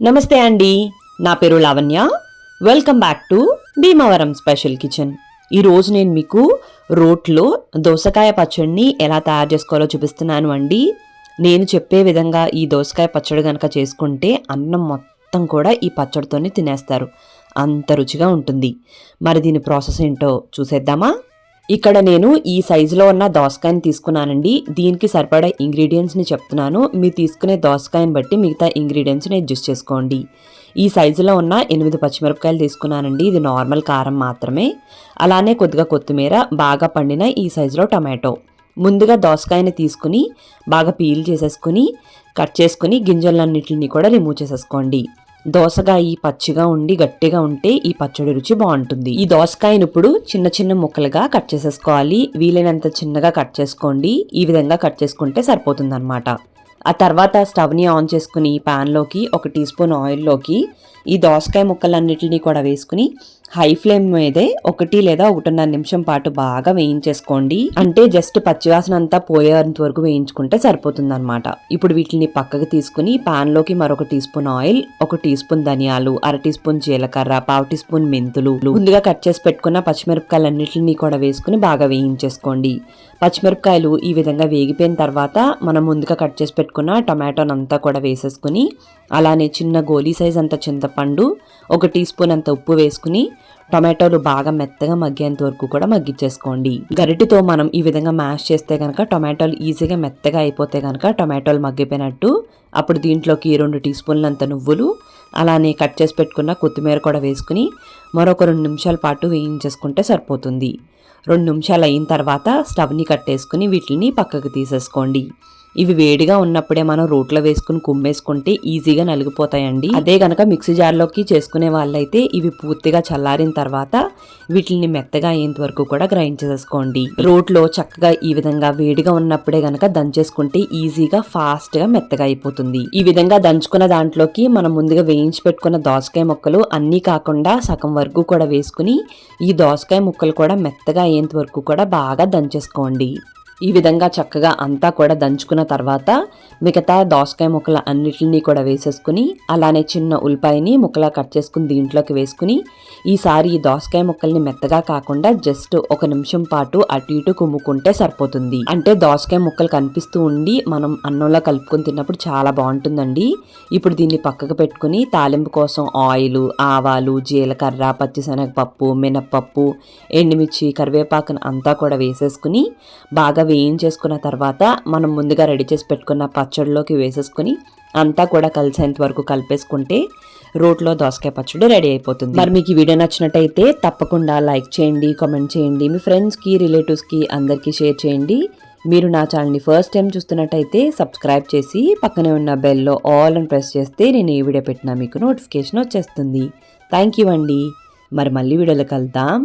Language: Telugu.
నమస్తే అండి, నా పేరు Lavanya. Welcome back to Bhimavaram special kitchen. ఈరోజు నేను మీకు రోట్లో దోసకాయ పచ్చడిని ఎలా తయారు చేసుకోవాలో చూపిస్తున్నాను అండి. నేను చెప్పే విధంగా ఈ దోసకాయ పచ్చడి కనుక చేసుకుంటే అన్నం మొత్తం కూడా ఈ పచ్చడితోనే తినేస్తారు, అంత రుచిగా ఉంటుంది. మరి దీని ప్రాసెస్ ఏంటో చూసేద్దామా? ఇక్కడ నేను ఈ సైజులో ఉన్న దోసకాయని తీసుకున్నానండి. దీనికి సరిపడా ఇంగ్రీడియంట్స్ని చెప్తున్నాను. మీరు తీసుకునే దోసకాయని బట్టి మిగతా ఇంగ్రీడియంట్స్ని అడ్జస్ట్ చేసుకోండి. ఈ సైజులో ఉన్న 8 పచ్చిమిరపకాయలు తీసుకున్నానండి. ఇది నార్మల్ కారం మాత్రమే. అలానే కొద్దిగా కొత్తిమీర, బాగా పండిన ఈ సైజులో టమాటో. ముందుగా దోసకాయని తీసుకుని బాగా పీల్ చేసేసుకుని కట్ చేసుకుని గింజలన్నిటిని కూడా రిమూవ్ చేసేసుకోండి. దోసకాయ పచ్చిగా ఉండి గట్టిగా ఉంటే ఈ పచ్చడి రుచి బాగుంటుంది. ఈ దోసకాయను ఇప్పుడు చిన్న చిన్న ముక్కలుగా కట్ చేసేసుకోవాలి. వీలైనంత చిన్నగా కట్ చేసుకోండి. ఈ విధంగా కట్ చేసుకుంటే సరిపోతుంది అన్నమాట. ఆ తర్వాత స్టవ్ని ఆన్ చేసుకుని ప్యాన్లోకి 1 టీ స్పూన్ ఆయిల్లోకి ఈ దోసకాయ ముక్కలన్నిటినీ కూడా వేసుకుని హై ఫ్లేమ్ మీదే 1 లేదా 1.5 నిమిషం పాటు బాగా వేయించేసుకోండి. అంటే జస్ట్ పచ్చివాసన అంతా పోయేంత వరకు వేయించుకుంటే సరిపోతుంది అనమాట. ఇప్పుడు వీటిని పక్కకు తీసుకుని ప్యాన్లోకి మరొక teaspoon oil, 1 teaspoon ధనియాలు, 1/2 టీ స్పూన్ జీలకర్ర, 1/2 టీ స్పూన్ మెంతులు, ముందుగా కట్ చేసి పెట్టుకున్న పచ్చిమిరపకాయలన్నిటిని కూడా వేసుకుని బాగా వేయించేసుకోండి. పచ్చిమిరపకాయలు ఈ విధంగా వేగిపోయిన తర్వాత మనం ముందుగా కట్ చేసి పెట్టుకున్న టమాటోనంతా కూడా వేసేసుకుని అలానే చిన్న గోలీ సైజ్ అంత చింతపండు, 1 టీ స్పూన్ అంత ఉప్పు వేసుకుని టొమాటోలు బాగా మెత్తగా మగ్గేంత వరకు కూడా మగ్గిచ్చేసుకోండి. గరిటితో మనం ఈ విధంగా మ్యాష్ చేస్తే కనుక టొమాటోలు ఈజీగా మెత్తగా అయిపోతే కనుక టొమాటోలు మగ్గిపోయినట్టు. అప్పుడు దీంట్లోకి 2 టీ స్పూన్లంత నువ్వులు, అలానే కట్ చేసి పెట్టుకున్న కొత్తిమీర కూడా వేసుకుని మరొక 2 నిమిషాల పాటు వేయించేసుకుంటే సరిపోతుంది. 2 నిమిషాలు అయిన తర్వాత స్టవ్ని కట్టేసుకుని వీటిని పక్కకు తీసేసుకోండి. ఇవి వేడిగా ఉన్నప్పుడే మనం రోట్లో వేసుకుని కుమ్మేసుకుంటే ఈజీగా నలిగిపోతాయండి. అదే గనక మిక్సీ జార్లోకి చేసుకునే వాళ్ళైతే ఇవి పూర్తిగా చల్లారిన తర్వాత వీటిని మెత్తగా అయ్యేంత వరకు కూడా గ్రైండ్ చేసేసుకోండి. రోట్లో చక్కగా ఈ విధంగా వేడిగా ఉన్నప్పుడే గనక దంచేసుకుంటే ఈజీగా ఫాస్ట్గా మెత్తగా అయిపోతుంది. ఈ విధంగా దంచుకున్న దాంట్లోకి మనం ముందుగా వేయించి పెట్టుకున్న దోసకాయ ముక్కలు అన్నీ కాకుండా సగం వరకు కూడా వేసుకుని ఈ దోసకాయ ముక్కలు కూడా మెత్తగా అయ్యేంత వరకు కూడా బాగా దంచేసుకోండి. ఈ విధంగా చక్కగా అంతా కూడా దంచుకున్న తర్వాత మిగతా దోసకాయ ముక్కల అన్నిటినీ కూడా వేసేసుకుని అలానే చిన్న ఉల్లిపాయని ముక్కలా కట్ చేసుకుని దీంట్లోకి వేసుకుని ఈసారి ఈ దోసకాయ ముక్కల్ని మెత్తగా కాకుండా జస్ట్ 1 నిమిషం పాటు అటు ఇటు కుమ్ముకుంటే సరిపోతుంది. అంటే దోసకాయ ముక్కలు కనిపిస్తూ ఉండి మనం అన్నంలో కలుపుకొని తిన్నప్పుడు చాలా బాగుంటుందండి. ఇప్పుడు దీన్ని పక్కకు పెట్టుకుని తాలింపు కోసం ఆయిల్, ఆవాలు, జీలకర్ర, పచ్చిశనగపప్పు, మినప్పప్పు, ఎండుమిర్చి, కరివేపాకును అంతా కూడా వేసేసుకుని బాగా వేయించేసుకున్న తర్వాత మనం ముందుగా రెడీ చేసి పెట్టుకున్న పచ్చడిలోకి వేసేసుకుని అంతా కూడా కలిసేంత వరకు కలిపేసుకుంటే రోట్లో దోసకాయ పచ్చడి రెడీ అయిపోతుంది. మరి మీకు ఈ వీడియో నచ్చినట్టయితే తప్పకుండా లైక్ చేయండి, కామెంట్ చేయండి, మీ ఫ్రెండ్స్కి, రిలేటివ్స్కి అందరికీ షేర్ చేయండి. మీరు నా ఛానల్ని ఫస్ట్ టైం చూస్తున్నట్టయితే సబ్స్క్రైబ్ చేసి పక్కనే ఉన్న బెల్లో ఆల్ అని ప్రెస్ చేస్తే నేను ఏ వీడియో పెట్టినా మీకు నోటిఫికేషన్ వచ్చేస్తుంది. థ్యాంక్ యూ అండి. మరి మళ్ళీ వీడియోలో కలుద్దాం.